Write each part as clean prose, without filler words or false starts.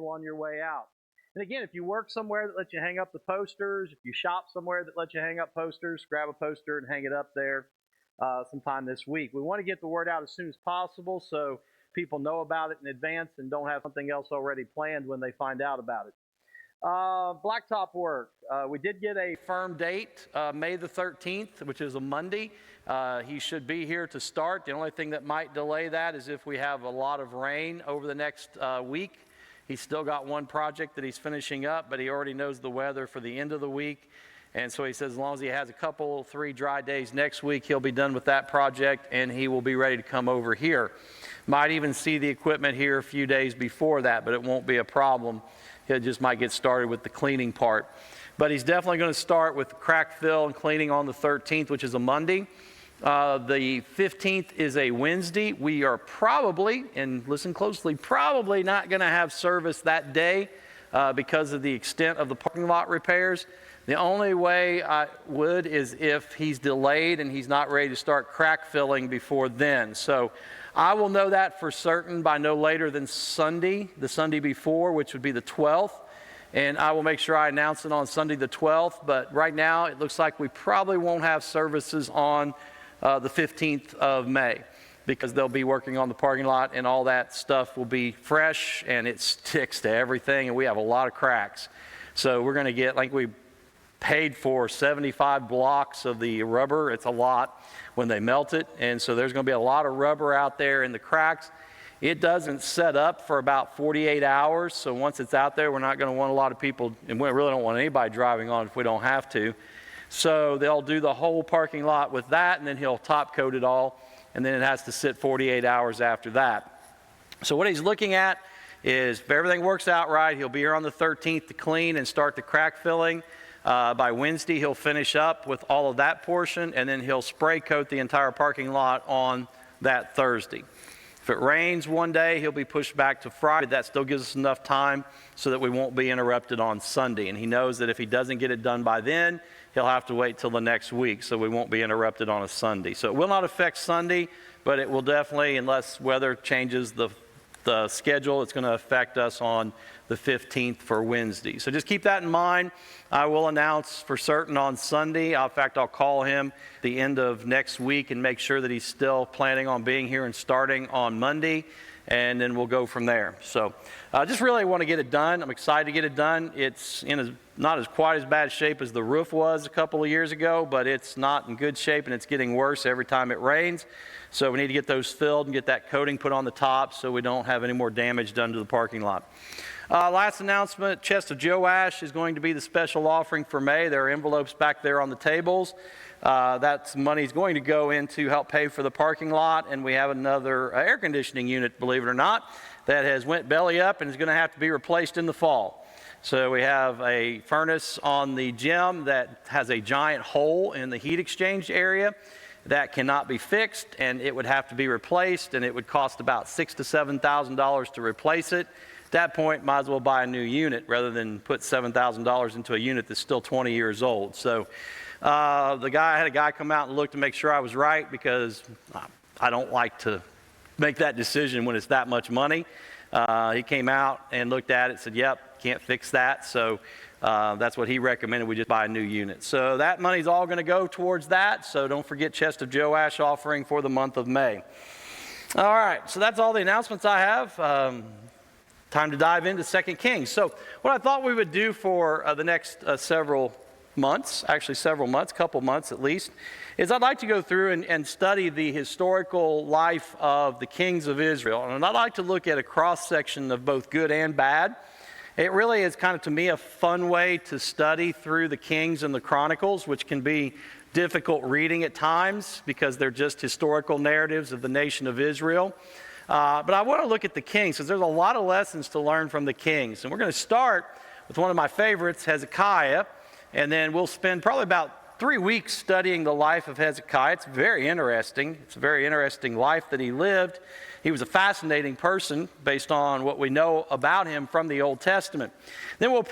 on your way out. And again, if you work somewhere that lets you hang up the posters, if you shop somewhere that lets you hang up posters, grab a poster and hang it up there sometime this week. We want to get the word out as soon as possible so people know about it in advance and don't have something else already planned when they find out about it. Blacktop work. We did get a firm date, May the 13th, which is a Monday. He should be here to start. The only thing that might delay that is if we have a lot of rain over the next week. He's still got one project that he's finishing up, but he already knows the weather for the end of the week. And so he says as long as he has a couple, 3 dry days next week, he'll be done with that project and he will be ready to come over here. Might even see the equipment here a few days before that, but it won't be a problem. He just might get started with the cleaning part. But he's definitely going to start with crack fill and cleaning on the 13th, which is a Monday. The 15th is a Wednesday. We are probably, and listen closely, probably not going to have service that day because of the extent of the parking lot repairs. The only way I would is if he's delayed and he's not ready to start crack filling before then. So I will know that for certain by no later than Sunday, the Sunday before, which would be the 12th. And I will make sure I announce it on Sunday the 12th. But right now it looks like we probably won't have services on the 15th of May because they'll be working on the parking lot and all that stuff will be fresh and it sticks to everything and we have a lot of cracks. So we're going to get, like we paid for 75 blocks of the rubber. It's a lot when they melt it. And so there's going to be a lot of rubber out there in the cracks. It doesn't set up for about 48 hours. So once it's out there, we're not going to want a lot of people, and we really don't want anybody driving on it if we don't have to. So they'll do the whole parking lot with that, and then he'll top coat it all, and then it has to sit 48 hours after that. So what he's looking at is if everything works out right, he'll be here on the 13th to clean and start the crack filling. By Wednesday, he'll finish up with all of that portion, and then he'll spray coat the entire parking lot on that Thursday. If it rains one day, he'll be pushed back to Friday. That still gives us enough time so that we won't be interrupted on Sunday. And he knows that if he doesn't get it done by then, he'll have to wait till the next week, so we won't be interrupted on a Sunday. So it will not affect Sunday, but it will definitely, unless weather changes the schedule, it's going to affect us on the 15th for Wednesday. So just keep that in mind. I will announce for certain on Sunday. In fact, I'll call him the end of next week and make sure that he's still planning on being here and starting on Monday, and then we'll go from there. So just really want to get it done. I'm excited to get it done. It's in not as quite as bad shape as the roof was a couple of years ago, but it's not in good shape and it's getting worse every time it rains. So we need to get those filled and get that coating put on the top so we don't have any more damage done to the parking lot. Last announcement, Chest of Joash is going to be the special offering for May. There are envelopes back there on the tables. That money is going to go in to help pay for the parking lot, and we have another air conditioning unit, believe it or not, that has went belly up and is going to have to be replaced in the fall. So we have a furnace on the gym that has a giant hole in the heat exchange area that cannot be fixed, and it would have to be replaced, and it would cost about $6,000 to $7,000 to replace it. At that point, might as well buy a new unit rather than put $7,000 into a unit that's still 20 years old. So I had a guy come out and look to make sure I was right because I don't like to make that decision when it's that much money. He came out and looked at it, said, yep, can't fix that. So that's what he recommended. We just buy a new unit. So that money's all going to go towards that. So don't forget Chest of Joash offering for the month of May. All right, so that's all the announcements I have. Time to dive into 2 Kings. So what I thought we would do for the next several months, couple months at least, is I'd like to go through and study the historical life of the kings of Israel. And I'd like to look at a cross-section of both good and bad. It really is kind of, to me, a fun way to study through the Kings and the Chronicles, which can be difficult reading at times because they're just historical narratives of the nation of Israel. But I want to look at the Kings because there's a lot of lessons to learn from the Kings. And we're going to start with one of my favorites, Hezekiah, and then we'll spend probably about 3 weeks studying the life of Hezekiah. It's very interesting. It's a very interesting life that he lived. He was a fascinating person based on what we know about him from the Old Testament. Then what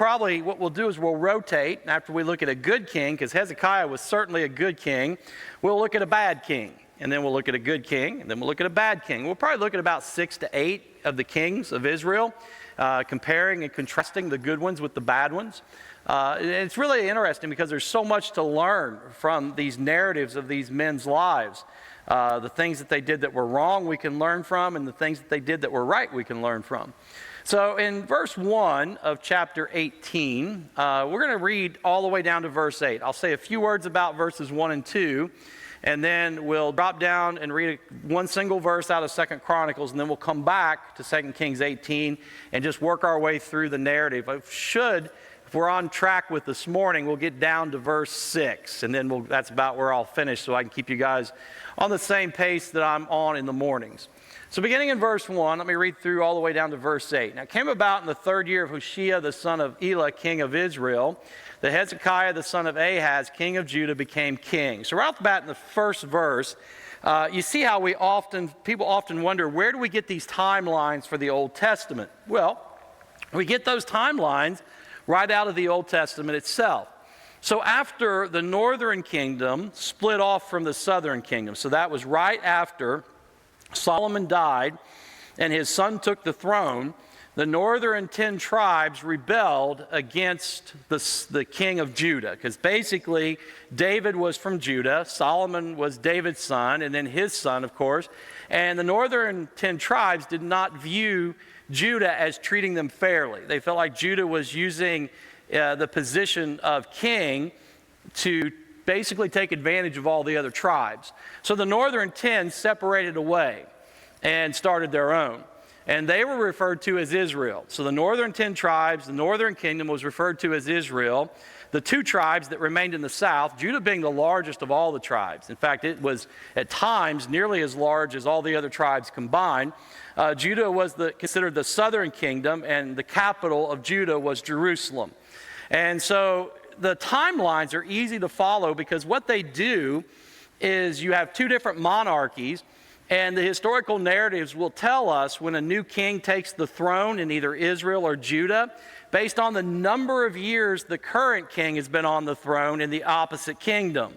we'll do is we'll rotate after we look at a good king, because Hezekiah was certainly a good king. We'll look at a bad king. And then we'll look at a good king, and then we'll look at a bad king. We'll probably look at about 6 to 8 of the kings of Israel. comparing and contrasting the good ones with the bad ones. It's really interesting because there's so much to learn from these narratives of these men's lives. The things that they did that were wrong we can learn from, and the things that they did that were right we can learn from. So in verse 1 of chapter 18, we're going to read all the way down to verse 8. I'll say a few words about verses 1 and 2, and then we'll drop down and read one single verse out of 2 Chronicles, and then we'll come back to 2 Kings 18 and just work our way through the narrative. If we're on track with this morning, we'll get down to verse 6, and then that's about where I'll finish so I can keep you guys on the same pace that I'm on in the mornings. So beginning in verse 1, let me read through all the way down to verse 8. Now it came about in the 3rd year of Hoshea, the son of Elah, king of Israel, that Hezekiah, the son of Ahaz, king of Judah, became king. So right off the bat in the first verse, you see how people often wonder, where do we get these timelines for the Old Testament? Well, we get those timelines right out of the Old Testament itself. So after the northern kingdom split off from the southern kingdom, so that was right after Solomon died and his son took the throne, the northern 10 tribes rebelled against the king of Judah, because basically David was from Judah, Solomon was David's son, and then his son, of course, and the northern 10 tribes did not view Judah as treating them fairly. They felt like Judah was using the position of king to basically take advantage of all the other tribes. So the northern 10 separated away and started their own. And they were referred to as Israel. So the northern 10 tribes, the northern kingdom was referred to as Israel. The 2 tribes that remained in the south, Judah being the largest of all the tribes. In fact, it was at times nearly as large as all the other tribes combined. Judah was considered the southern kingdom, and the capital of Judah was Jerusalem. And so the timelines are easy to follow because what they do is you have 2 different monarchies, and the historical narratives will tell us when a new king takes the throne in either Israel or Judah based on the number of years the current king has been on the throne in the opposite kingdom.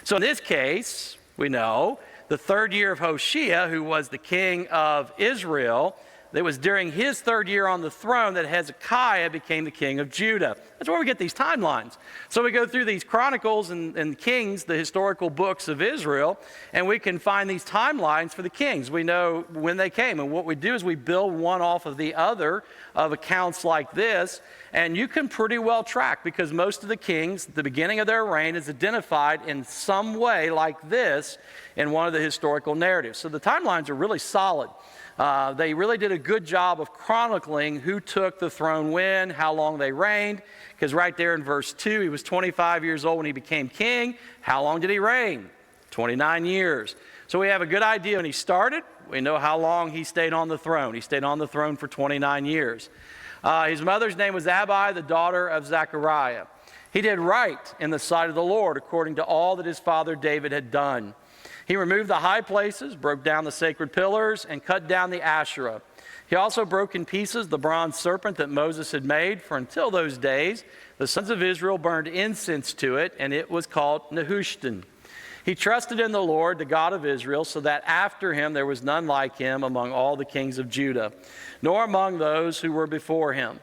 So in this case, we know the 3rd year of Hoshea, who was the king of Israel, it was during his 3rd year on the throne that Hezekiah became the king of Judah. That's where we get these timelines. So we go through these Chronicles and Kings, the historical books of Israel, and we can find these timelines for the kings. We know when they came, and what we do is we build one off of the other of accounts like this, and you can pretty well track because most of the kings, the beginning of their reign is identified in some way like this in one of the historical narratives. So the timelines are really solid. They really did a good job of chronicling who took the throne when, how long they reigned, because right there in verse 2, he was 25 years old when he became king. How long did he reign? 29 years. So we have a good idea when he started. We know how long he stayed on the throne. He stayed on the throne for 29 years. His mother's name was Abi, the daughter of Zechariah. He did right in the sight of the Lord according to all that his father David had done. He removed the high places, broke down the sacred pillars, and cut down the Asherah. He also broke in pieces the bronze serpent that Moses had made, for until those days the sons of Israel burned incense to it, and it was called Nehushtan. He trusted in the Lord, the God of Israel, so that after him there was none like him among all the kings of Judah, nor among those who were before him.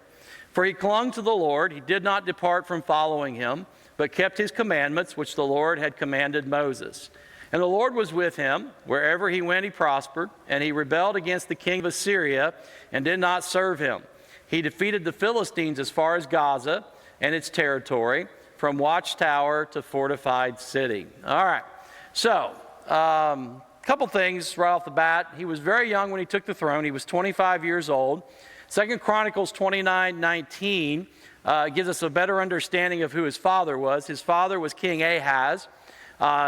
For he clung to the Lord, he did not depart from following him, but kept his commandments which the Lord had commanded Moses. And the Lord was with him. Wherever he went, he prospered. And he rebelled against the king of Assyria and did not serve him. He defeated the Philistines as far as Gaza and its territory, from watchtower to fortified city. All right. So, a couple things right off the bat. He was very young when he took the throne. He was 25 years old. 2 Chronicles 29:19 gives us a better understanding of who his father was. His father was King Ahaz.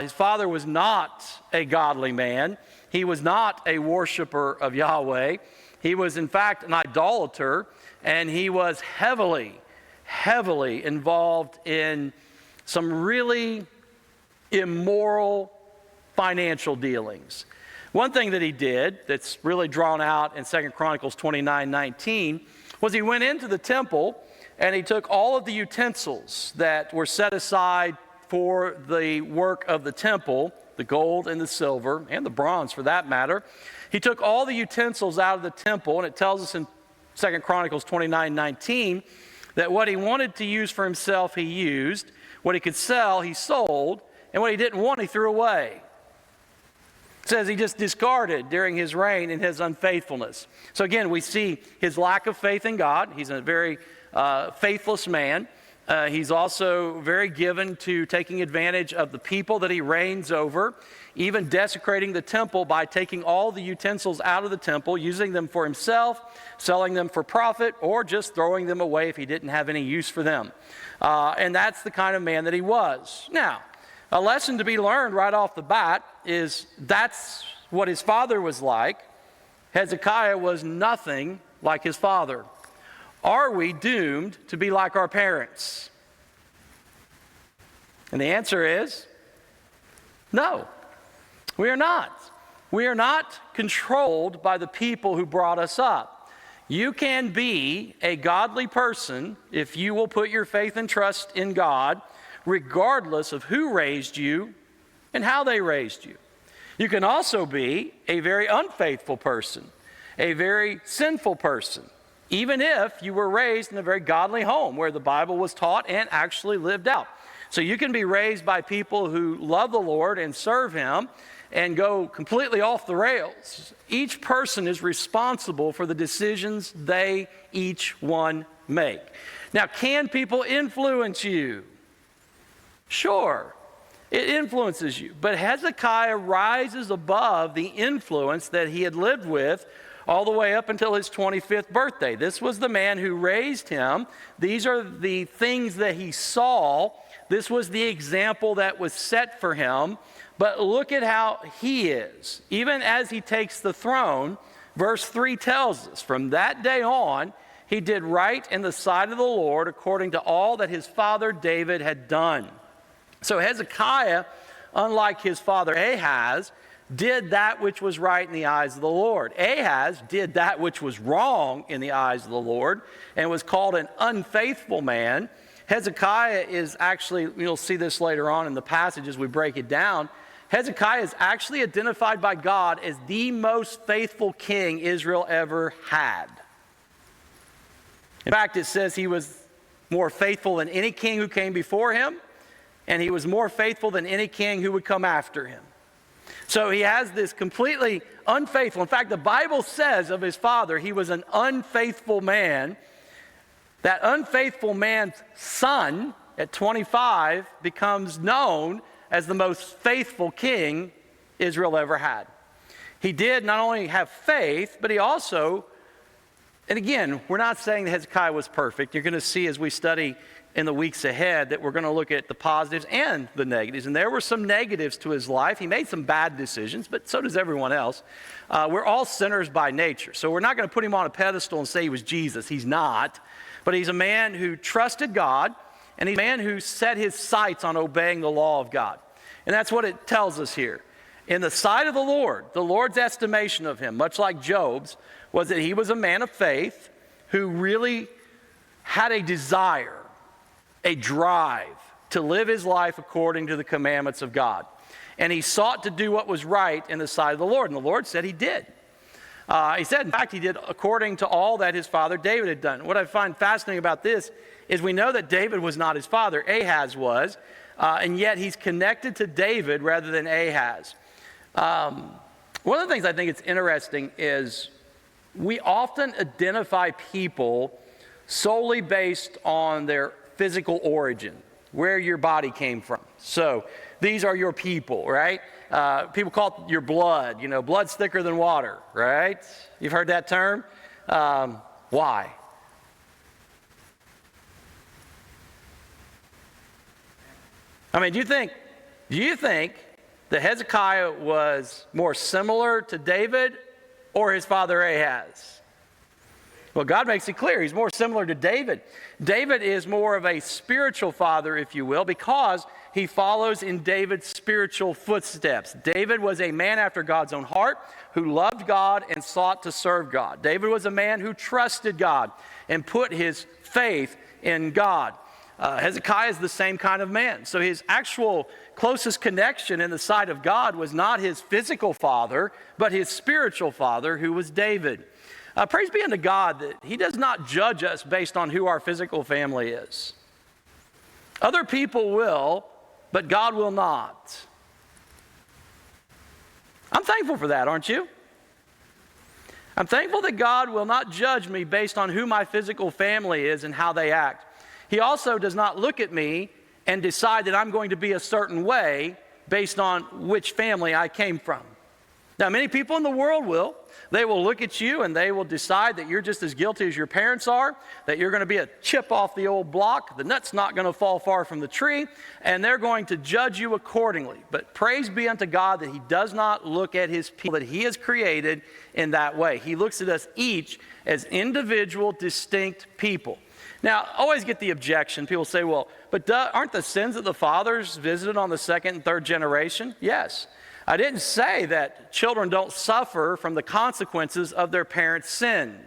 His father was not a godly man. He was not a worshiper of Yahweh. He was, in fact, an idolater, and he was heavily involved in some really immoral financial dealings. One thing that he did that's really drawn out in 2 Chronicles 29:19 was he went into the temple and he took all of the utensils that were set aside for the work of the temple, the gold and the silver, and the bronze for that matter. He took all the utensils out of the temple, and it tells us in 2 Chronicles 29:19, that what he wanted to use for himself, he used. What he could sell, he sold. And what he didn't want, he threw away. It says he just discarded during his reign in his unfaithfulness. So again, we see his lack of faith in God. He's a very faithless man. He's also very given to taking advantage of the people that he reigns over, even desecrating the temple by taking all the utensils out of the temple, using them for himself, selling them for profit, or just throwing them away if he didn't have any use for them. And that's the kind of man that he was. Now, a lesson to be learned right off the bat is that's what his father was like. Hezekiah was nothing like his father. Are we doomed to be like our parents? And the answer is no, we are not. We are not controlled by the people who brought us up. You can be a godly person if you will put your faith and trust in God, regardless of who raised you and how they raised you. You can also be a very unfaithful person, a very sinful person, even if you were raised in a very godly home where the Bible was taught and actually lived out. So you can be raised by people who love the Lord and serve Him and go completely off the rails. Each person is responsible for the decisions they each one make. Now, can people influence you? Sure, it influences you. But Hezekiah rises above the influence that he had lived with all the way up until his 25th birthday. This was the man who raised him. These are the things that he saw. This was the example that was set for him. But look at how he is. Even as he takes the throne, verse 3 tells us, from that day on, he did right in the sight of the Lord according to all that his father David had done. So Hezekiah, unlike his father Ahaz, did that which was right in the eyes of the Lord. Ahaz did that which was wrong in the eyes of the Lord and was called an unfaithful man. Hezekiah is actually, you'll see this later on in the passage as we break it down, Hezekiah is actually identified by God as the most faithful king Israel ever had. In fact, it says he was more faithful than any king who came before him, and he was more faithful than any king who would come after him. So he has this completely unfaithful. In fact, the Bible says of his father, he was an unfaithful man. That unfaithful man's son at 25 becomes known as the most faithful king Israel ever had. He did not only have faith, but he also, and again, we're not saying that Hezekiah was perfect. You're going to see as we study in the weeks ahead that we're going to look at the positives and the negatives. And there were some negatives to his life. He made some bad decisions, but so does everyone else. We're all sinners by nature. So we're not going to put him on a pedestal and say he was Jesus. He's not. But he's a man who trusted God, and he's a man who set his sights on obeying the law of God. And that's what it tells us here. In the sight of the Lord's estimation of him, much like Job's, was that he was a man of faith who really had a desire, a drive to live his life according to the commandments of God. And he sought to do what was right in the sight of the Lord. And the Lord said he did. He said, in fact, he did according to all that his father David had done. What I find fascinating about this is we know that David was not his father. Ahaz was. And yet he's connected to David rather than Ahaz. One of the things I think it's interesting is we often identify people solely based on their physical origin, where your body came from. So these are your people, right? People call it your blood. You know, blood's thicker than water, right? You've heard that term? Why? I mean, do you think that Hezekiah was more similar to David or his father Ahaz? Well, God makes it clear. He's more similar to David. David is more of a spiritual father, if you will, because he follows in David's spiritual footsteps. David was a man after God's own heart who loved God and sought to serve God. David was a man who trusted God and put his faith in God. Hezekiah is the same kind of man. So his actual closest connection in the sight of God was not his physical father, but his spiritual father, who was David. Praise be unto God that he does not judge us based on who our physical family is. Other people will, but God will not. I'm thankful for that, aren't you? I'm thankful that God will not judge me based on who my physical family is and how they act. He also does not look at me and decide that I'm going to be a certain way based on which family I came from. Now, many people in the world will. They will look at you and they will decide that you're just as guilty as your parents are, that you're going to be a chip off the old block, the nut's not going to fall far from the tree, and they're going to judge you accordingly. But praise be unto God that he does not look at his people that he has created in that way. He looks at us each as individual, distinct people. Now, I always get the objection. People say, well, but aren't the sins of the fathers visited on the second and third generation? Yes. I didn't say that children don't suffer from the consequences of their parents' sin.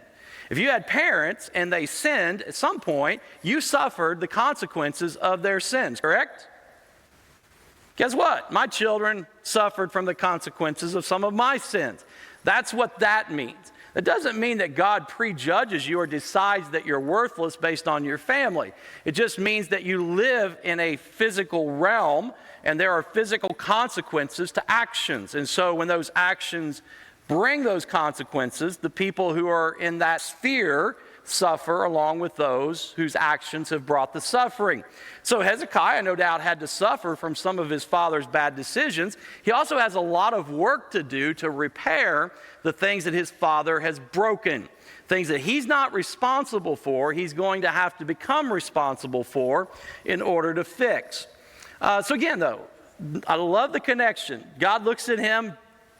If you had parents and they sinned at some point, you suffered the consequences of their sins, correct? Guess what? My children suffered from the consequences of some of my sins. That's what that means. It doesn't mean that God prejudges you or decides that you're worthless based on your family. It just means that you live in a physical realm and there are physical consequences to actions. And so when those actions bring those consequences, the people who are in that sphere suffer along with those whose actions have brought the suffering. So Hezekiah no doubt had to suffer from some of his father's bad decisions. He also has a lot of work to do to repair the things that his father has broken. Things that he's not responsible for, he's going to have to become responsible for in order to fix. So again though, I love the connection. God looks at him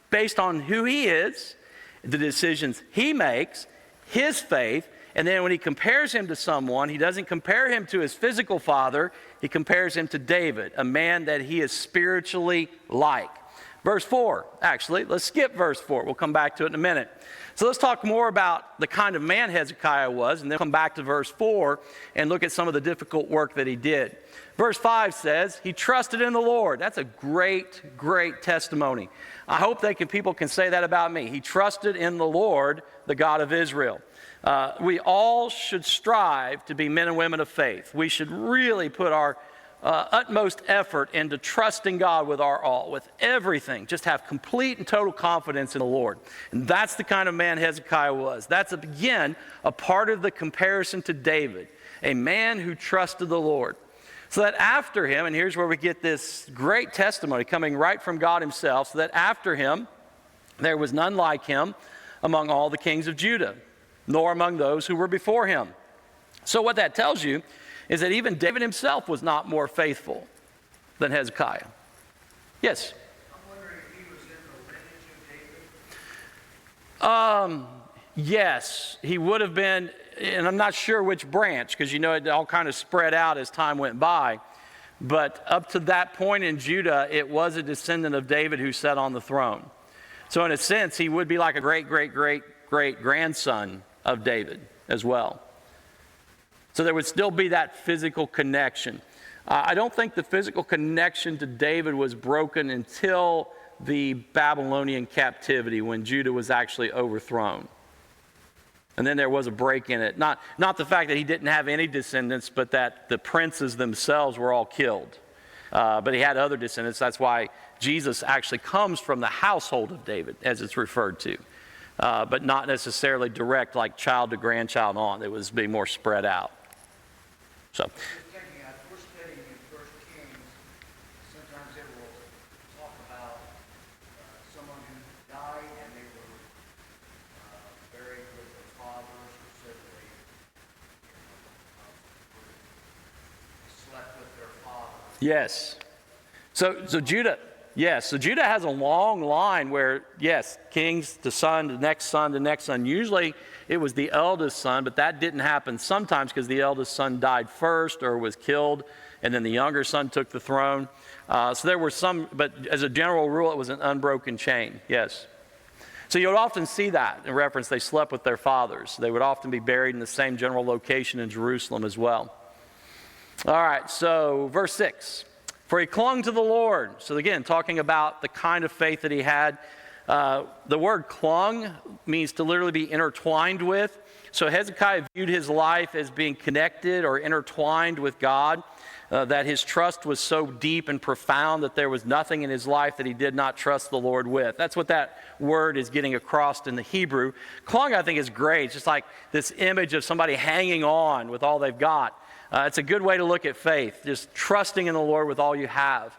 based on who he is, the decisions he makes, his faith, and then when he compares him to someone, he doesn't compare him to his physical father, he compares him to David, a man that he is spiritually like. Verse 4, actually, let's skip verse 4. We'll come back to it in a minute. So let's talk more about the kind of man Hezekiah was, and then come back to verse 4 and look at some of the difficult work that he did. Verse 5 says, he trusted in the Lord. That's a great, great testimony. I hope people can say that about me. He trusted in the Lord, the God of Israel. We all should strive to be men and women of faith. We should really put our utmost effort into trusting God with our all, with everything. Just have complete and total confidence in the Lord. And that's the kind of man Hezekiah was. That's, again, a part of the comparison to David, a man who trusted the Lord. So that after him, and here's where we get this great testimony coming right from God himself, so that after him, there was none like him among all the kings of Judah, nor among those who were before him. So what that tells you is that even David himself was not more faithful than Hezekiah. Yes? I'm wondering if he was in the lineage of David? Yes, he would have been, and I'm not sure which branch, because you know it all kind of spread out as time went by. But up to that point in Judah, it was a descendant of David who sat on the throne. So in a sense, he would be like a great-great-great-great-grandson of David as well. So there would still be that physical connection. I don't think the physical connection to David was broken until the Babylonian captivity, when Judah was actually overthrown. And then there was a break in it. Not the fact that he didn't have any descendants, but that the princes themselves were all killed. But he had other descendants. That's why Jesus actually comes from the household of David, as it's referred to. But not necessarily direct, like child to grandchild on. It was being more spread out. So. We're studying in 1 Kings. Sometimes it will talk about someone who died and they were buried with their fathers, or said that they slept with their fathers. Yes. So Judah. Yes, so Judah has a long line where, yes, kings to son, to next son, to next son. Usually it was the eldest son, but that didn't happen sometimes because the eldest son died first or was killed, and then the younger son took the throne. So there were some, but as a general rule, it was an unbroken chain, yes. So you would often see that in reference, they slept with their fathers. They would often be buried in the same general location in Jerusalem as well. All right, so verse 6. For he clung to the Lord. So again, talking about the kind of faith that he had. The word clung means to literally be intertwined with. So Hezekiah viewed his life as being connected or intertwined with God, that his trust was so deep and profound that there was nothing in his life that he did not trust the Lord with. That's what that word is getting across in the Hebrew. Clung, I think, is great. It's just like this image of somebody hanging on with all they've got. It's a good way to look at faith, just trusting in the Lord with all you have.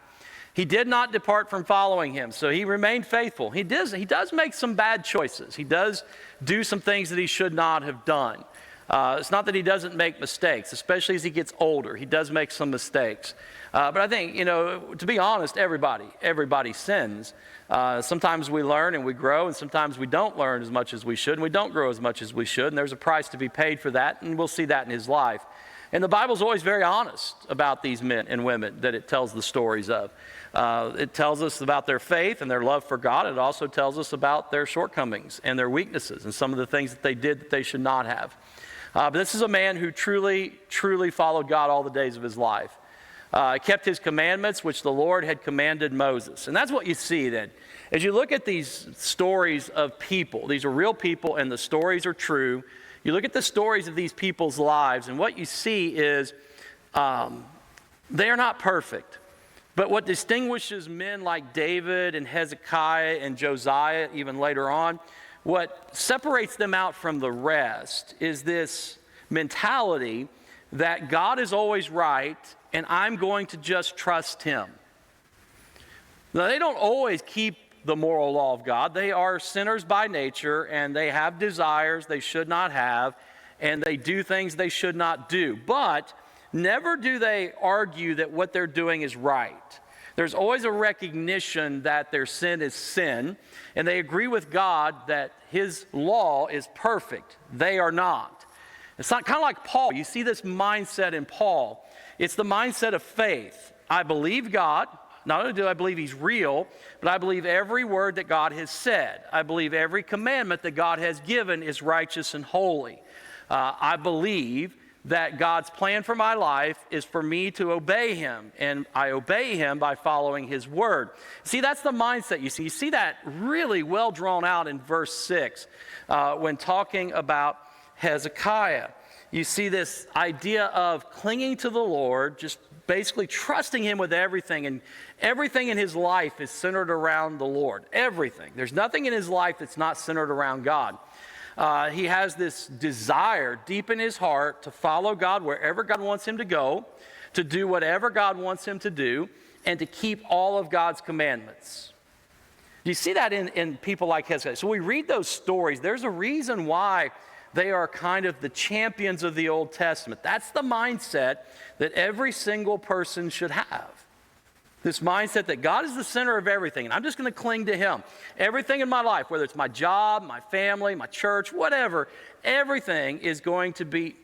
He did not depart from following him, so he remained faithful. He does make some bad choices. He does do some things that he should not have done. It's not that he doesn't make mistakes, especially as he gets older. He does make some mistakes. But I think, to be honest, everybody sins. Sometimes we learn and we grow, and sometimes we don't learn as much as we should, and we don't grow as much as we should, and there's a price to be paid for that, and we'll see that in his life. And the Bible's always very honest about these men and women that it tells the stories of. It tells us about their faith and their love for God. It also tells us about their shortcomings and their weaknesses and some of the things that they did that they should not have. But this is a man who truly, truly followed God all the days of his life. Kept his commandments, which the Lord had commanded Moses. And that's what you see then. As you look at these stories of people, these are real people and the stories are true. You look at the stories of these people's lives, and what you see is they are not perfect. But what distinguishes men like David and Hezekiah and Josiah, even later on, what separates them out from the rest is this mentality that God is always right and I'm going to just trust him. Now, they don't always keep the moral law of God. They are sinners by nature, and they have desires they should not have, and they do things they should not do. But never do they argue that what they're doing is right. There's always a recognition that their sin is sin, and they agree with God that his law is perfect. They are not. It's not kind of like Paul. You see this mindset in Paul. It's the mindset of faith. I believe God. Not only do I believe he's real, but I believe every word that God has said. I believe every commandment that God has given is righteous and holy. I believe that God's plan for my life is for me to obey him, and I obey him by following his word. See, that's the mindset you see. You see that really well drawn out in verse 6 when talking about Hezekiah. You see this idea of clinging to the Lord, just basically trusting him with everything, and everything in his life is centered around the Lord. Everything. There's nothing in his life that's not centered around God. He has this desire deep in his heart to follow God wherever God wants him to go, to do whatever God wants him to do, and to keep all of God's commandments. You see that in people like Hezekiah. So we read those stories. There's a reason why they are kind of the champions of the Old Testament. That's the mindset that every single person should have. This mindset that God is the center of everything, and I'm just going to cling to him. Everything in my life, whether it's my job, my family, my church, whatever, everything is going to be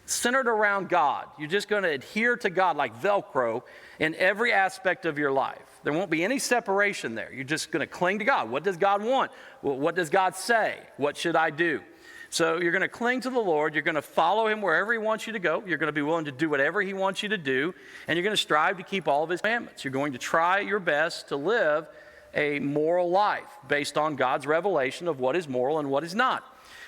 centered around God. You're just going to adhere to God like Velcro in every aspect of your life. There won't be any separation there. You're just going to cling to God. What does God want? Well, what does God say? What should I do? So you're going to cling to the Lord. You're going to follow him wherever he wants you to go. You're going to be willing to do whatever he wants you to do. And you're going to strive to keep all of his commandments. You're going to try your best to live a moral life based on God's revelation of what is moral and what is not.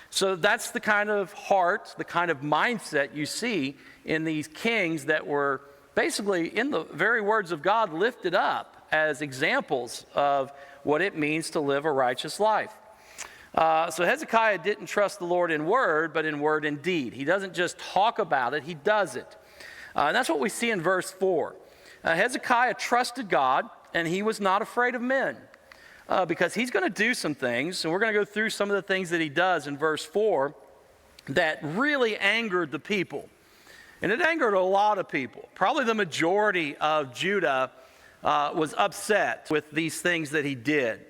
So that's the kind of heart, the kind of mindset you see in these kings that were basically, in the very words of God, lifted up as examples of what it means to live a righteous life. So Hezekiah didn't trust the Lord in word, but in word and deed. He doesn't just talk about it, he does it. And that's what we see in verse 4. Hezekiah trusted God, and he was not afraid of men. Because he's going to do some things, and we're going to go through some of the things that he does in verse 4 that really angered the people. And it angered a lot of people. Probably the majority of Judah was upset with these things that he did.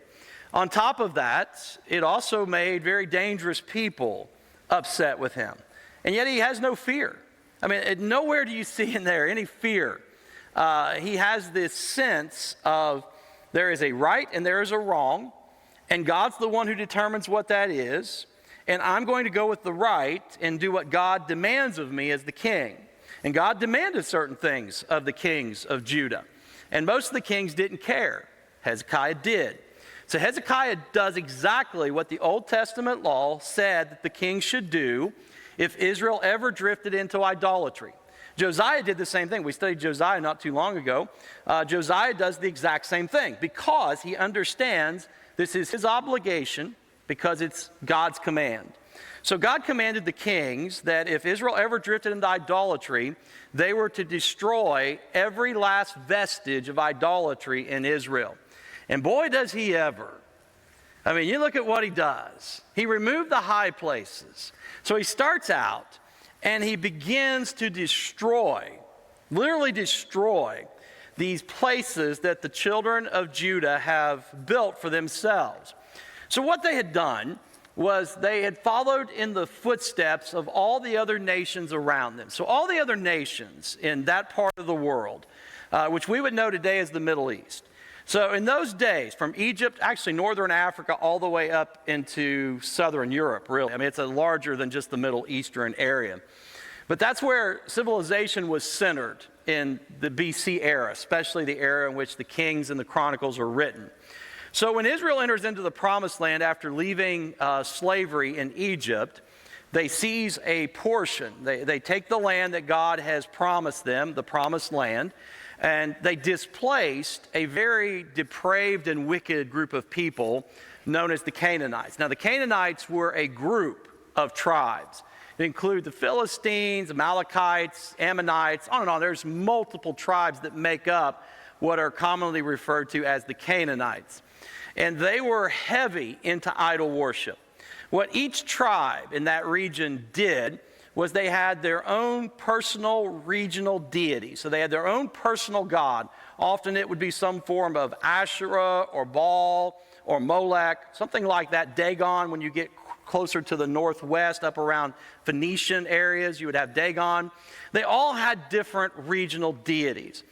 On top of that, it also made very dangerous people upset with him. And yet he has no fear. I mean, nowhere do you see in there any fear. He has this sense of there is a right and there is a wrong, and God's the one who determines what that is, and I'm going to go with the right and do what God demands of me as the king. And God demanded certain things of the kings of Judah. And most of the kings didn't care. Hezekiah did. So Hezekiah does exactly what the Old Testament law said that the king should do if Israel ever drifted into idolatry. Josiah did the same thing. We studied Josiah not too long ago. Josiah does the exact same thing because he understands this is his obligation because it's God's command. So God commanded the kings that if Israel ever drifted into idolatry, they were to destroy every last vestige of idolatry in Israel. And boy, does he ever. I mean, you look at what he does. He removed the high places. So he starts out and he begins to destroy, literally destroy, these places that the children of Judah have built for themselves. So what they had done was they had followed in the footsteps of all the other nations around them. So all the other nations in that part of the world, which we would know today as the Middle East. So in those days, from Egypt, actually northern Africa, all the way up into southern Europe, really. I mean, it's larger than just the Middle Eastern area. But that's where civilization was centered in the BC era, especially the era in which the Kings and the Chronicles are written. So when Israel enters into the Promised Land after leaving slavery in Egypt, they seize a portion. They take the land that God has promised them, the Promised Land, and they displaced a very depraved and wicked group of people known as the Canaanites. Now, the Canaanites were a group of tribes. It included the Philistines, Amalekites, Ammonites, on and on. There's multiple tribes that make up what are commonly referred to as the Canaanites. And they were heavy into idol worship. What each tribe in that region did was they had their own personal regional deity. So they had their own personal god. Often it would be some form of Asherah or Baal or Molech, something like that. Dagon, when you get closer to the northwest, up around Phoenician areas, you would have Dagon. They all had different regional deities.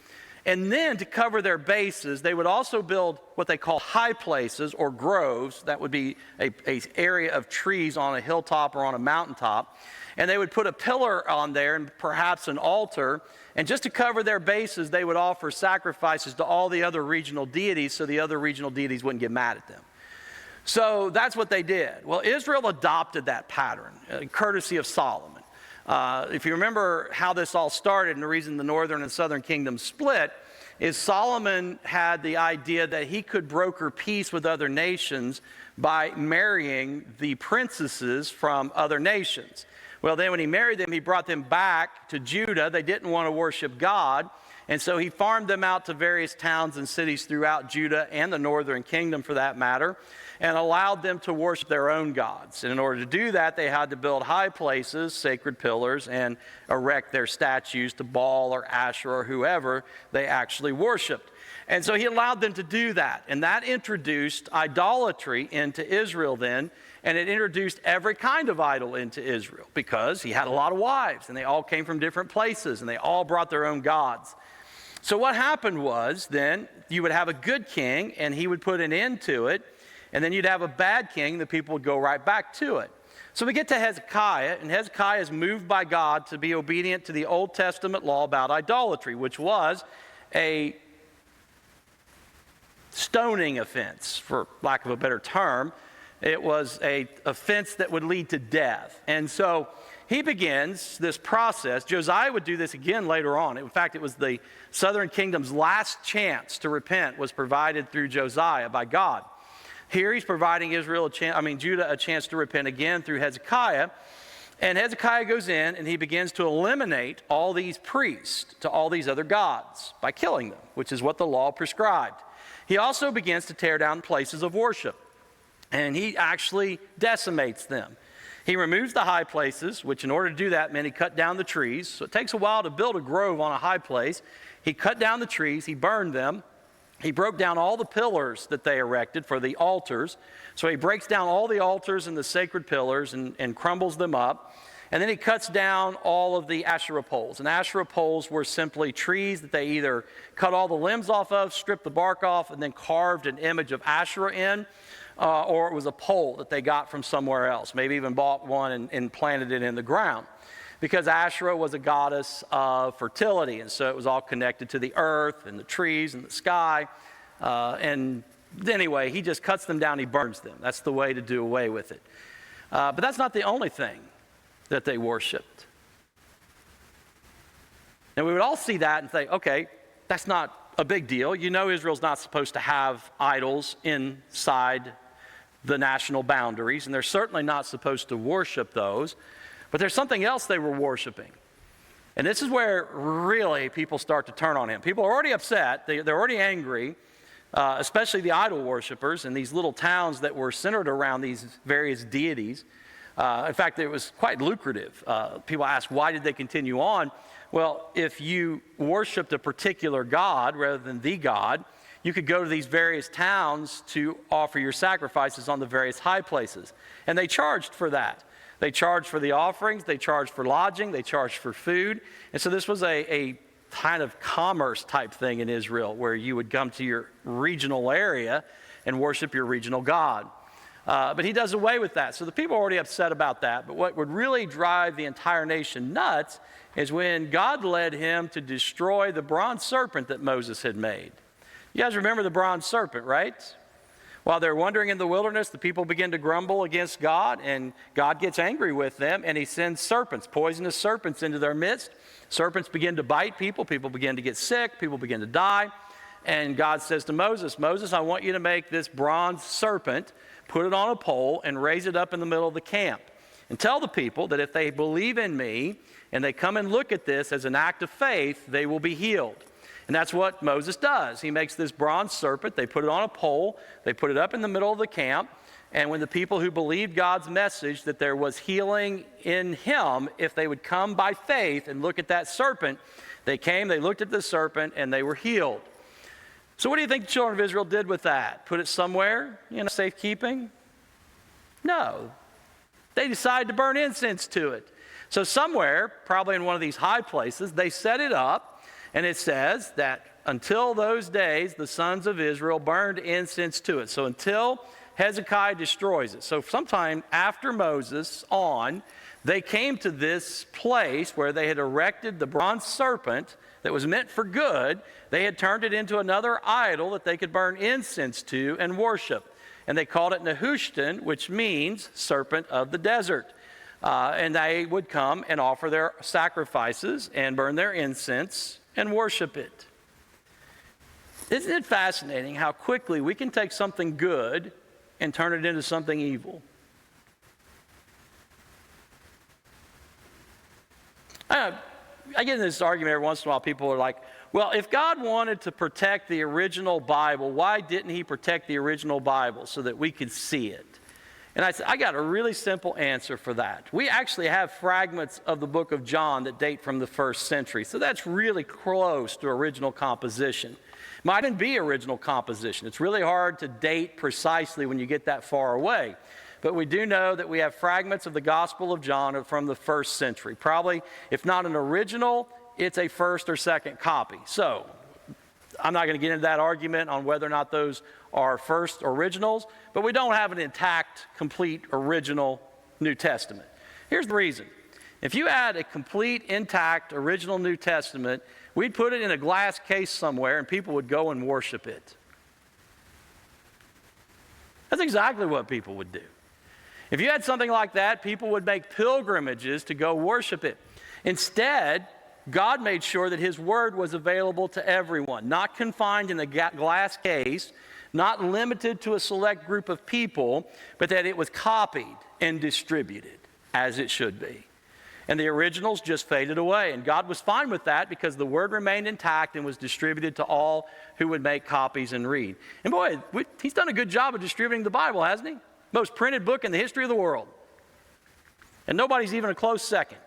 And then to cover their bases, they would also build what they call high places or groves. That would be an area of trees on a hilltop or on a mountaintop. And they would put a pillar on there and perhaps an altar. And just to cover their bases, they would offer sacrifices to all the other regional deities so the other regional deities wouldn't get mad at them. So that's what they did. Well, Israel adopted that pattern, courtesy of Solomon. If you remember how this all started and the reason the northern and southern kingdoms split is Solomon had the idea that he could broker peace with other nations by marrying the princesses from other nations. Well, then when he married them, he brought them back to Judah. They didn't want to worship God. And so he farmed them out to various towns and cities throughout Judah and the northern kingdom for that matter, and allowed them to worship their own gods. And in order to do that, they had to build high places, sacred pillars, and erect their statues to Baal or Asherah or whoever they actually worshiped. And so he allowed them to do that. And that introduced idolatry into Israel then, and it introduced every kind of idol into Israel because he had a lot of wives, and they all came from different places, and they all brought their own gods. So what happened was then you would have a good king, and he would put an end to it, and then you'd have a bad king, the people would go right back to it. So we get to Hezekiah, and Hezekiah is moved by God to be obedient to the Old Testament law about idolatry, which was a stoning offense, for lack of a better term. It was an offense that would lead to death. And so he begins this process. Josiah would do this again later on. In fact, it was the southern kingdom's last chance to repent was provided through Josiah by God. Here he's providing Judah a chance to repent again through Hezekiah. And Hezekiah goes in and he begins to eliminate all these priests to all these other gods by killing them, which is what the law prescribed. He also begins to tear down places of worship, and he actually decimates them. He removes the high places, which in order to do that meant he cut down the trees. So it takes a while to build a grove on a high place. He cut down the trees, he burned them. He broke down all the pillars that they erected for the altars. So he breaks down all the altars and the sacred pillars and crumbles them up. And then he cuts down all of the Asherah poles. And Asherah poles were simply trees that they either cut all the limbs off of, stripped the bark off, and then carved an image of Asherah in, or it was a pole that they got from somewhere else. Maybe even bought one and planted it in the ground. Because Asherah was a goddess of fertility, and so it was all connected to the earth and the trees and the sky. And anyway, he just cuts them down, he burns them. That's the way to do away with it. But that's not the only thing that they worshiped. And we would all see that and say, okay, that's not a big deal. You know Israel's not supposed to have idols inside the national boundaries, and they're certainly not supposed to worship those. But there's something else they were worshiping. And this is where really people start to turn on him. People are already upset. They're already angry, especially the idol worshipers in these little towns that were centered around these various deities. In fact, it was quite lucrative. People ask, why did they continue on? Well, if you worshiped a particular god rather than the God, you could go to these various towns to offer your sacrifices on the various high places. And they charged for that. They charged for the offerings, they charged for lodging, they charged for food. And so this was a kind of commerce type thing in Israel where you would come to your regional area and worship your regional god. But he does away with that. So the people are already upset about that. But what would really drive the entire nation nuts is when God led him to destroy the bronze serpent that Moses had made. You guys remember the bronze serpent, right? While they're wandering in the wilderness, the people begin to grumble against God, and God gets angry with them, and he sends serpents, poisonous serpents into their midst. Serpents begin to bite people. People begin to get sick. People begin to die. And God says to Moses, Moses, I want you to make this bronze serpent, put it on a pole, and raise it up in the middle of the camp. And tell the people that if they believe in me and they come and look at this as an act of faith, they will be healed. And that's what Moses does. He makes this bronze serpent. They put it on a pole. They put it up in the middle of the camp. And when the people who believed God's message that there was healing in him, if they would come by faith and look at that serpent, they came, they looked at the serpent, and they were healed. So what do you think the children of Israel did with that? Put it somewhere, safekeeping? No. They decided to burn incense to it. So somewhere, probably in one of these high places, they set it up. And it says that until those days, the sons of Israel burned incense to it. So until Hezekiah destroys it. So sometime after Moses on, they came to this place where they had erected the bronze serpent that was meant for good. They had turned it into another idol that they could burn incense to and worship. And they called it Nehushtan, which means serpent of the desert. And they would come and offer their sacrifices and burn their incense and worship it. Isn't it fascinating how quickly we can take something good and turn it into something evil? I get in this argument every once in a while. People are like, well, if God wanted to protect the original Bible, why didn't he protect the original Bible so that we could see it? And I said, I got a really simple answer for that. We actually have fragments of the book of John that date from the 1st century. So that's really close to original composition. Might even be original composition. It's really hard to date precisely when you get that far away. But we do know that we have fragments of the Gospel of John from the 1st century. Probably, if not an original, it's a first or second copy. So I'm not going to get into that argument on whether or not those are first originals, but we don't have an intact, complete, original New Testament. Here's the reason. If you had a complete, intact, original New Testament, we'd put it in a glass case somewhere and people would go and worship it. That's exactly what people would do. If you had something like that, people would make pilgrimages to go worship it. Instead, God made sure that his word was available to everyone, not confined in a glass case, not limited to a select group of people, but that it was copied and distributed as it should be. And the originals just faded away. And God was fine with that because the word remained intact and was distributed to all who would make copies and read. And boy, he's done a good job of distributing the Bible, hasn't he? Most printed book in the history of the world. And nobody's even a close second.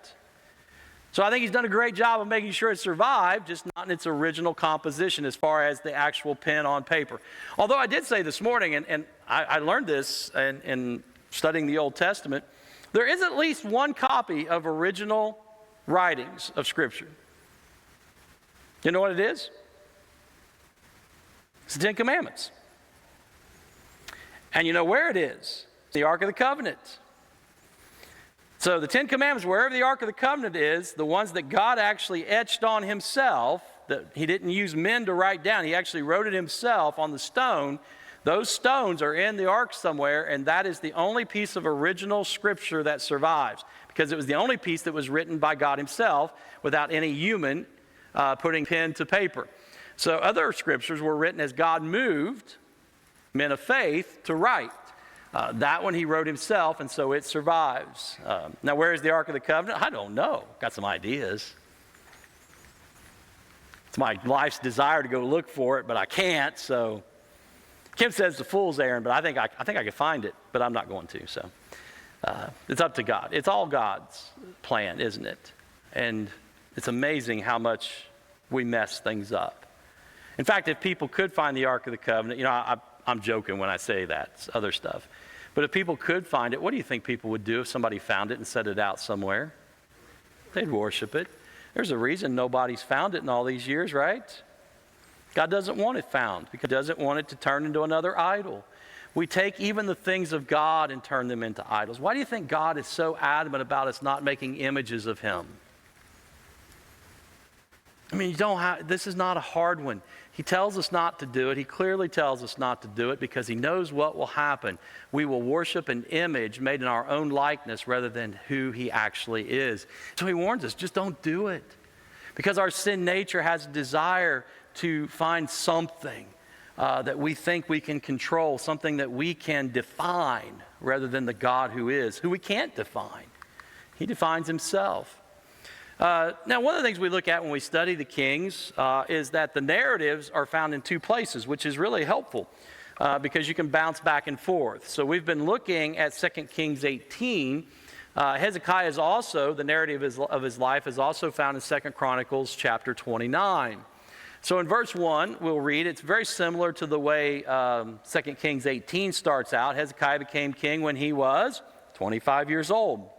So I think he's done a great job of making sure it survived, just not in its original composition as far as the actual pen on paper. Although I did say this morning, and I learned this in studying the Old Testament, there is at least one copy of original writings of Scripture. You know what it is? It's the Ten Commandments. And you know where it is? The Ark of the Covenant. So the Ten Commandments, wherever the Ark of the Covenant is, the ones that God actually etched on himself, that he didn't use men to write down, he actually wrote it himself on the stone, Those stones are in the ark somewhere, and that is the only piece of original scripture that survives, because it was the only piece that was written by God himself without any human putting pen to paper. So other scriptures were written as God moved men of faith to write. That one he wrote himself, and so it survives. Now, where is the Ark of the Covenant? I don't know. Got some ideas. It's my life's desire to go look for it, but I can't, so... Kim says it's a fool's errand, but I think I could find it, but I'm not going to. So it's up to God. It's all God's plan, isn't it? And it's amazing how much we mess things up. In fact, if people could find the Ark of the Covenant, I'm joking when I say that. It's other stuff. But if people could find it, what do you think people would do if somebody found it and set it out somewhere? They'd worship it. There's a reason nobody's found it in all these years, right? God doesn't want it found because he doesn't want it to turn into another idol. We take even the things of God and turn them into idols. Why do you think God is so adamant about us not making images of him? I mean, this is not a hard one. He tells us not to do it. He clearly tells us not to do it because he knows what will happen. We will worship an image made in our own likeness rather than who he actually is. So he warns us, just don't do it. Because our sin nature has a desire to find something that we think we can control, something that we can define rather than the God who is, who we can't define. He defines himself. Now, one of the things we look at when we study the Kings is that the narratives are found in two places, which is really helpful because you can bounce back and forth. So we've been looking at 2 Kings 18. Hezekiah is also, the narrative of his life is also found in 2 Chronicles chapter 29. So in verse 1, we'll read, it's very similar to the way 2 Kings 18 starts out. Hezekiah became king when he was 25 years old.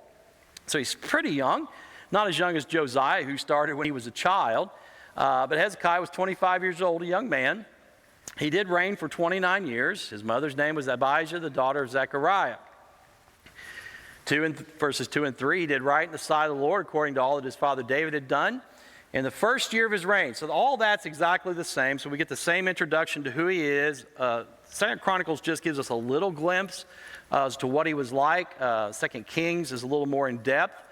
So he's pretty young, not as young as Josiah, who started when he was a child. But Hezekiah was 25 years old, a young man. He did reign for 29 years. His mother's name was Abijah, the daughter of Zechariah. Verses 2 and 3, he did right in the sight of the Lord according to all that his father David had done in the first year of his reign. So all that's exactly the same. So we get the same introduction to who he is. 2 Chronicles just gives us a little glimpse as to what he was like. 2 Kings is a little more in depth.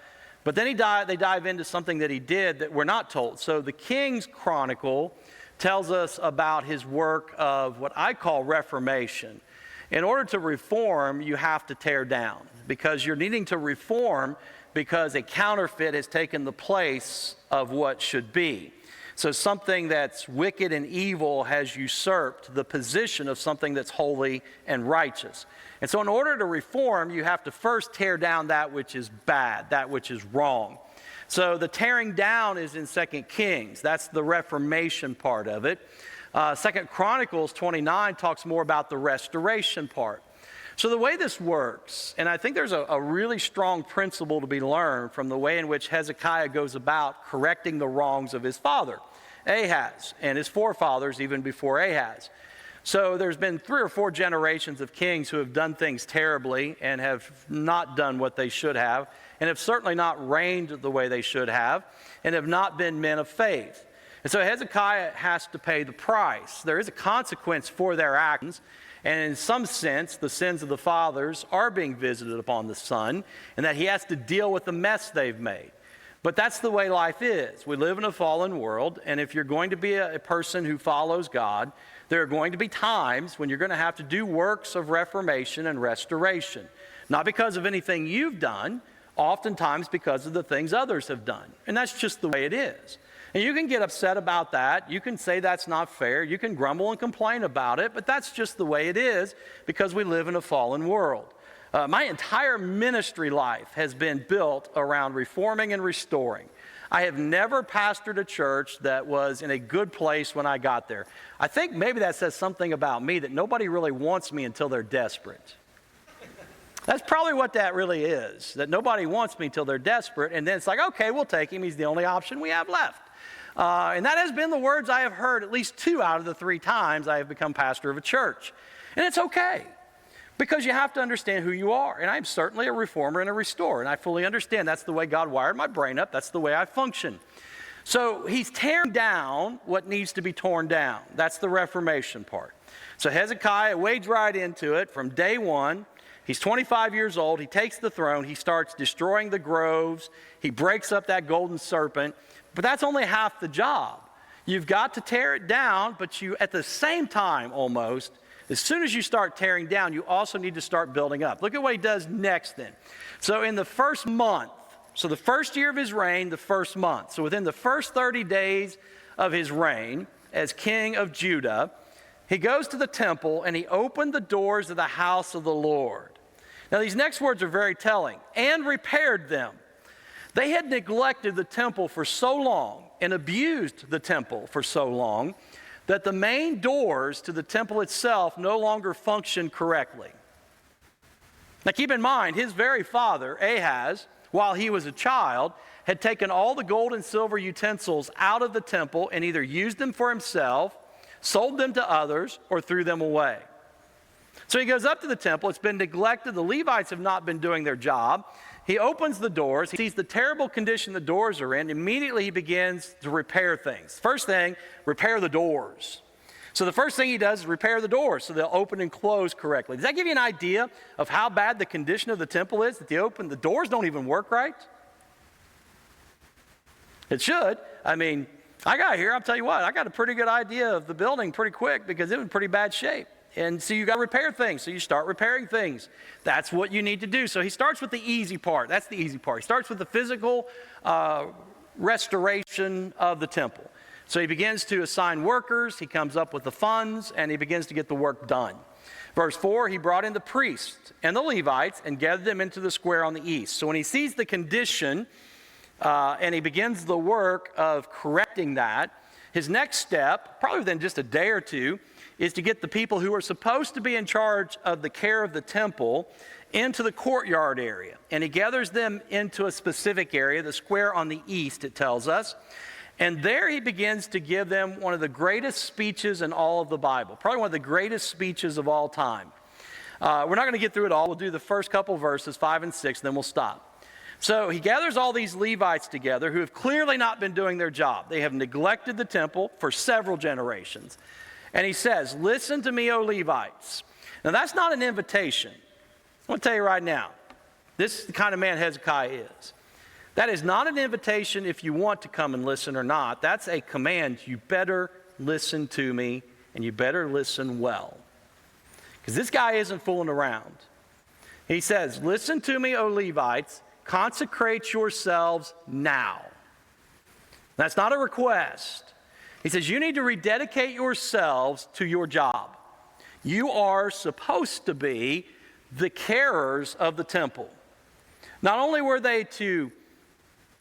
But then they dive into something that he did that we're not told. So the King's Chronicle tells us about his work of what I call reformation. In order to reform, you have to tear down because you're needing to reform because a counterfeit has taken the place of what should be. So something that's wicked and evil has usurped the position of something that's holy and righteous. And so in order to reform, you have to first tear down that which is bad, that which is wrong. So the tearing down is in 2 Kings. That's the reformation part of it. 2 Chronicles 29 talks more about the restoration part. So the way this works, and I think there's a really strong principle to be learned from the way in which Hezekiah goes about correcting the wrongs of his father, Ahaz, and his forefathers even before Ahaz. So there's been 3 or 4 generations of kings who have done things terribly and have not done what they should have, and have certainly not reigned the way they should have, and have not been men of faith. And so Hezekiah has to pay the price. There is a consequence for their actions. And in some sense, the sins of the fathers are being visited upon the son, and that he has to deal with the mess they've made. But that's the way life is. We live in a fallen world, and if you're going to be a person who follows God, there are going to be times when you're going to have to do works of reformation and restoration. Not because of anything you've done, oftentimes because of the things others have done. And that's just the way it is. And you can get upset about that. You can say that's not fair. You can grumble and complain about it, but that's just the way it is because we live in a fallen world. My entire ministry life has been built around reforming and restoring. I have never pastored a church that was in a good place when I got there. I think maybe that says something about me, that nobody really wants me until they're desperate. That's probably what that really is, that nobody wants me until they're desperate, and then it's like, okay, we'll take him. He's the only option we have left. And that has been the words I have heard at least 2 out of the 3 times I have become pastor of a church. And it's okay, because you have to understand who you are. And I'm certainly a reformer and a restorer, and I fully understand that's the way God wired my brain up. That's the way I function. So he's tearing down what needs to be torn down. That's the Reformation part. So Hezekiah wades right into it from day one. He's 25 years old. He takes the throne. He starts destroying the groves. He breaks up that golden serpent. But that's only half the job. You've got to tear it down, but you, at the same time almost, as soon as you start tearing down, you also need to start building up. Look at what he does next then. So in the first month, so the first year of his reign, the first month. So within the first 30 days of his reign as king of Judah, he goes to the temple and he opened the doors of the house of the Lord. Now these next words are very telling. And repaired them. They had neglected the temple for so long and abused the temple for so long that the main doors to the temple itself no longer functioned correctly. Now keep in mind, his very father, Ahaz, while he was a child, had taken all the gold and silver utensils out of the temple and either used them for himself, sold them to others, or threw them away. So he goes up to the temple. It's been neglected. The Levites have not been doing their job. He opens the doors. He sees the terrible condition the doors are in. Immediately he begins to repair things. First thing, repair the doors. So the first thing he does is repair the doors so they'll open and close correctly. Does that give you an idea of how bad the condition of the temple is? That the doors don't even work right? It should. I mean, I got here, I'll tell you what, I got a pretty good idea of the building pretty quick because it was in pretty bad shape. And so you got to repair things. So you start repairing things. That's what you need to do. So he starts with the easy part. That's the easy part. He starts with the physical restoration of the temple. So he begins to assign workers. He comes up with the funds, and he begins to get the work done. Verse 4, he brought in the priests and the Levites and gathered them into the square on the east. So when he sees the condition and he begins the work of correcting that, his next step, probably within just a day or two, is to get the people who are supposed to be in charge of the care of the temple into the courtyard area. And he gathers them into a specific area, the square on the east, it tells us. And there he begins to give them one of the greatest speeches in all of the Bible, probably one of the greatest speeches of all time. We're not going to get through it all. We'll do the first couple verses, 5 and 6, and then we'll stop. So he gathers all these Levites together who have clearly not been doing their job. They have neglected the temple for several generations. And he says, listen to me, O Levites. Now that's not an invitation. I want to tell you right now, this is the kind of man Hezekiah is. That is not an invitation if you want to come and listen or not. That's a command. You better listen to me, and you better listen well. Because this guy isn't fooling around. He says, listen to me, O Levites, consecrate yourselves now. That's not a request. He says, you need to rededicate yourselves to your job. You are supposed to be the carers of the temple. Not only were they to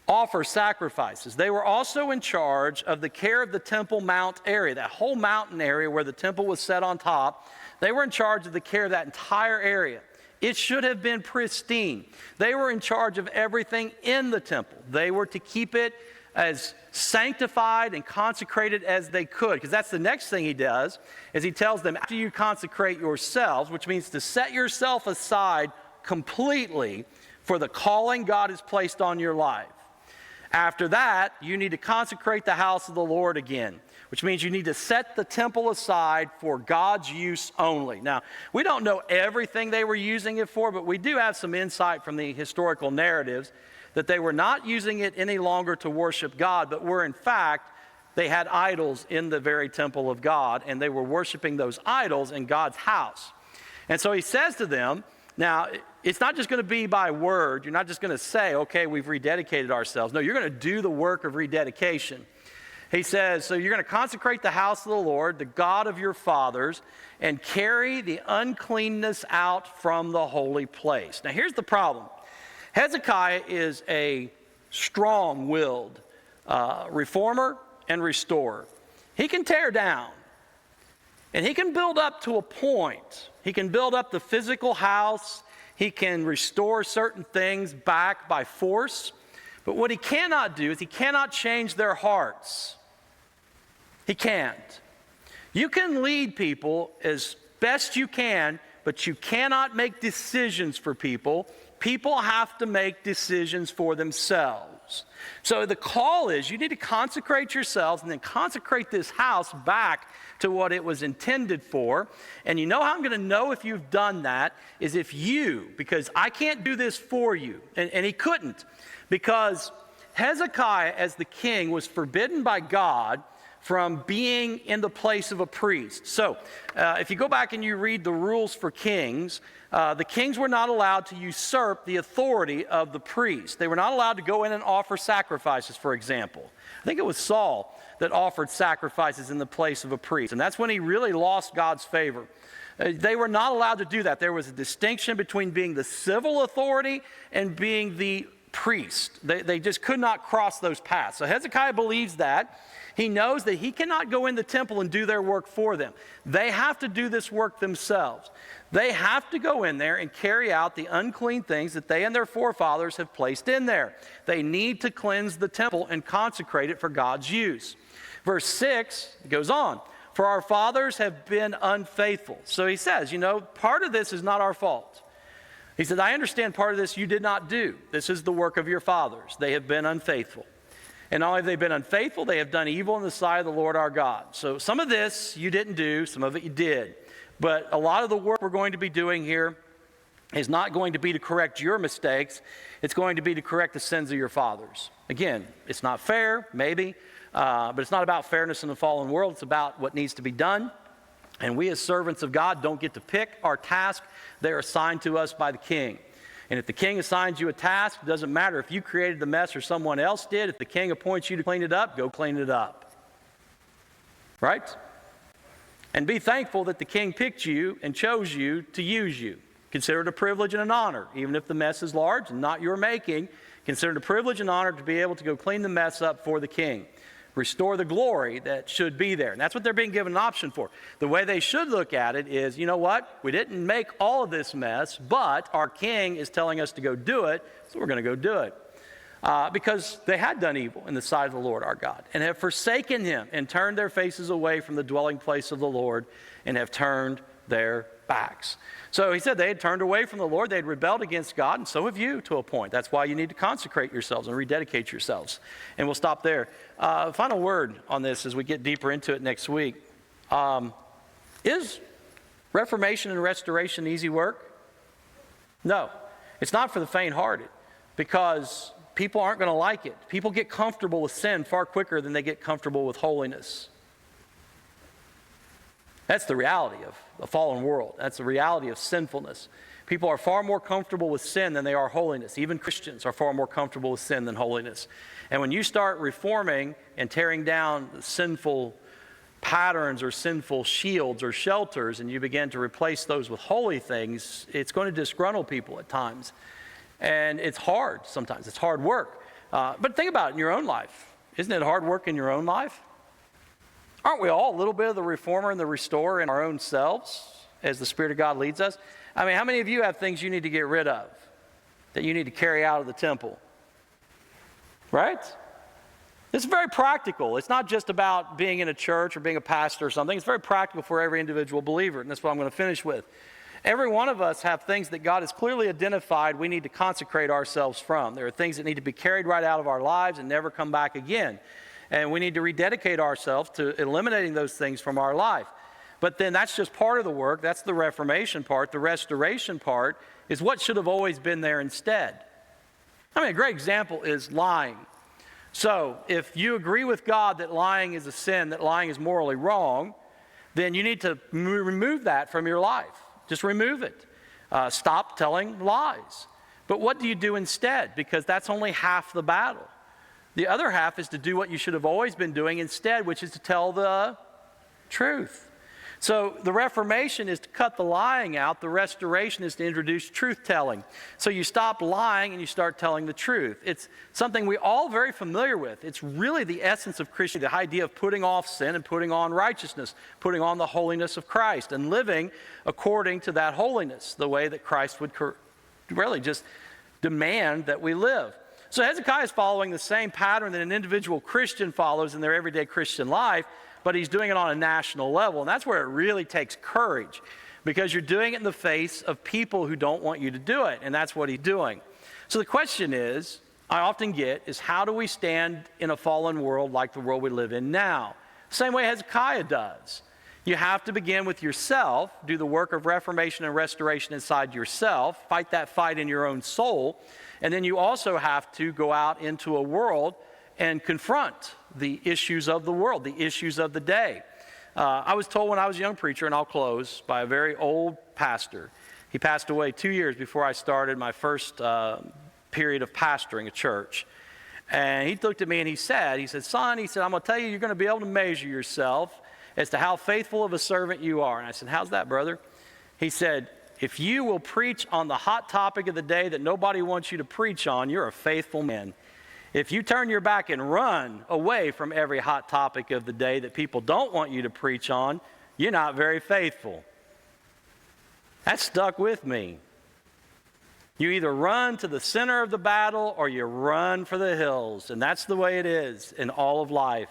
offer sacrifices, they were also in charge of the care of the Temple Mount area, that whole mountain area where the temple was set on top. They were in charge of the care of that entire area. It should have been pristine. They were in charge of everything in the temple. They were to keep it as sanctified and consecrated as they could, because that's the next thing he does, is he tells them, after you consecrate yourselves, which means to set yourself aside completely for the calling God has placed on your life. After that, you need to consecrate the house of the Lord again, which means you need to set the temple aside for God's use only. Now, we don't know everything they were using it for, but we do have some insight from the historical narratives that they were not using it any longer to worship God, but were in fact, they had idols in the very temple of God, and they were worshiping those idols in God's house. And so he says to them, now, it's not just going to be by word. You're not just going to say, okay, we've rededicated ourselves. No, you're going to do the work of rededication. He says, so you're going to consecrate the house of the Lord, the God of your fathers, and carry the uncleanness out from the holy place. Now, here's the problem. Hezekiah is a strong-willed reformer and restorer. He can tear down, and he can build up to a point. He can build up the physical house. He can restore certain things back by force. But what he cannot do is he cannot change their hearts. He can't. You can lead people as best you can, but you cannot make decisions for people. People have to make decisions for themselves. So the call is you need to consecrate yourselves and then consecrate this house back to what it was intended for. And you know how I'm going to know if you've done that is if you, because I can't do this for you. And he couldn't, because Hezekiah as the king was forbidden by God from being in the place of a priest. So if you go back and you read the rules for kings, the kings were not allowed to usurp the authority of the priest. They were not allowed to go in and offer sacrifices, for example. I think it was Saul that offered sacrifices in the place of a priest, and that's when he really lost God's favor. They were not allowed to do that. There was a distinction between being the civil authority and being the priest. They just could not cross those paths. So Hezekiah believes that. He knows that he cannot go in the temple and do their work for them. They have to do this work themselves. They have to go in there and carry out the unclean things that they and their forefathers have placed in there. They need to cleanse the temple and consecrate it for God's use. Verse 6 goes on, for our fathers have been unfaithful. So he says, part of this is not our fault. He said, I understand part of this you did not do. This is the work of your fathers. They have been unfaithful. And not only have they been unfaithful, they have done evil in the sight of the Lord our God. So some of this you didn't do, some of it you did. But a lot of the work we're going to be doing here is not going to be to correct your mistakes. It's going to be to correct the sins of your fathers. Again, it's not fair, maybe, but it's not about fairness in the fallen world. It's about what needs to be done. And we as servants of God don't get to pick our task. They are assigned to us by the king. And if the king assigns you a task, it doesn't matter if you created the mess or someone else did. If the king appoints you to clean it up, go clean it up. Right? And be thankful that the king picked you and chose you to use you. Consider it a privilege and an honor. Even if the mess is large and not your making, consider it a privilege and honor to be able to go clean the mess up for the king. Restore the glory that should be there. And that's what they're being given an option for. The way they should look at it is, you know what? We didn't make all of this mess, but our king is telling us to go do it, so we're going to go do it. Because they had done evil in the sight of the Lord our God and have forsaken him and turned their faces away from the dwelling place of the Lord and have turned their backs. So he said they had turned away from the Lord. They had rebelled against God, and so have you to a point. That's why you need to consecrate yourselves and rededicate yourselves. And we'll stop there. Final word on this as we get deeper into it next week. Is reformation and restoration easy work? No. It's not for the faint-hearted, because people aren't going to like it. People get comfortable with sin far quicker than they get comfortable with holiness. That's the reality of a fallen world. That's the reality of sinfulness. People are far more comfortable with sin than they are holiness. Even Christians are far more comfortable with sin than holiness. And when you start reforming and tearing down sinful patterns or sinful shields or shelters, and you begin to replace those with holy things, it's going to disgruntle people at times. And it's hard sometimes. It's hard work. But think about it in your own life. Isn't it hard work in your own life? Aren't we all a little bit of the reformer and the restorer in our own selves as the Spirit of God leads us? I mean, how many of you have things you need to get rid of, that you need to carry out of the temple? Right? It's very practical. It's not just about being in a church or being a pastor or something. It's very practical for every individual believer, and that's what I'm going to finish with. Every one of us have things that God has clearly identified we need to consecrate ourselves from. There are things that need to be carried right out of our lives and never come back again. And we need to rededicate ourselves to eliminating those things from our life. But then that's just part of the work. That's the reformation part. The restoration part is what should have always been there instead. I mean, a great example is lying. So if you agree with God that lying is a sin, that lying is morally wrong, then you need to remove that from your life. Just remove it. Stop telling lies. But what do you do instead? Because that's only half the battle. The other half is to do what you should have always been doing instead, which is to tell the truth. So the reformation is to cut the lying out. The restoration is to introduce truth-telling. So you stop lying and you start telling the truth. It's something we're all very familiar with. It's really the essence of Christianity, the idea of putting off sin and putting on righteousness, putting on the holiness of Christ and living according to that holiness, the way that Christ would really just demand that we live. So Hezekiah is following the same pattern that an individual Christian follows in their everyday Christian life, but he's doing it on a national level, and that's where it really takes courage. because you're doing it in the face of people who don't want you to do it, and that's what he's doing. So the question is, I often get, is how do we stand in a fallen world like the world we live in now? Same way Hezekiah does. You have to begin with yourself, do the work of reformation and restoration inside yourself, fight that fight in your own soul, and then you also have to go out into a world and confront the issues of the world, the issues of the day. I was told when I was a young preacher, and I'll close, by a very old pastor. He passed away 2 years before I started my first period of pastoring a church. And he looked at me and he said, son, I'm going to tell you, you're going to be able to measure yourself as to how faithful of a servant you are. And I said, how's that, brother? He said, if you will preach on the hot topic of the day that nobody wants you to preach on, you're a faithful man. If you turn your back and run away from every hot topic of the day that people don't want you to preach on, you're not very faithful. That stuck with me. You either run to the center of the battle or you run for the hills. And that's the way it is in all of life.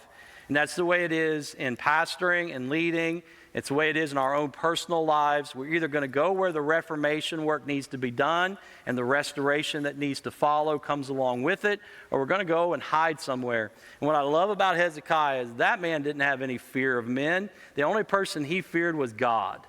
And that's the way it is in pastoring and leading. It's the way it is in our own personal lives. We're either going to go where the reformation work needs to be done and the restoration that needs to follow comes along with it, or we're going to go and hide somewhere. And what I love about Hezekiah is that man didn't have any fear of men. The only person he feared was God.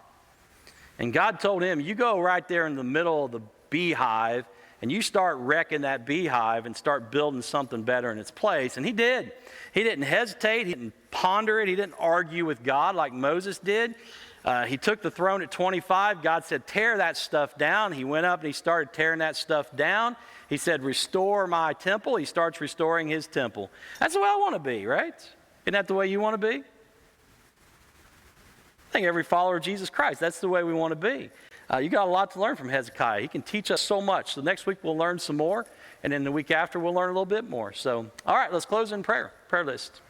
And God told him, you go right there in the middle of the beehive and you start wrecking that beehive and start building something better in its place. And he did. He didn't hesitate. He didn't ponder it. He didn't argue with God like Moses did. He took the throne at 25. God said, tear that stuff down. He went up and he started tearing that stuff down. He said, restore my temple. He starts restoring his temple. That's the way I want to be, right? Isn't that the way you want to be? I think every follower of Jesus Christ, that's the way we want to be. You got a lot to learn from Hezekiah. He can teach us so much. So next week we'll learn some more, and then the week after we'll learn a little bit more. So, all right, let's close in prayer. Prayer list.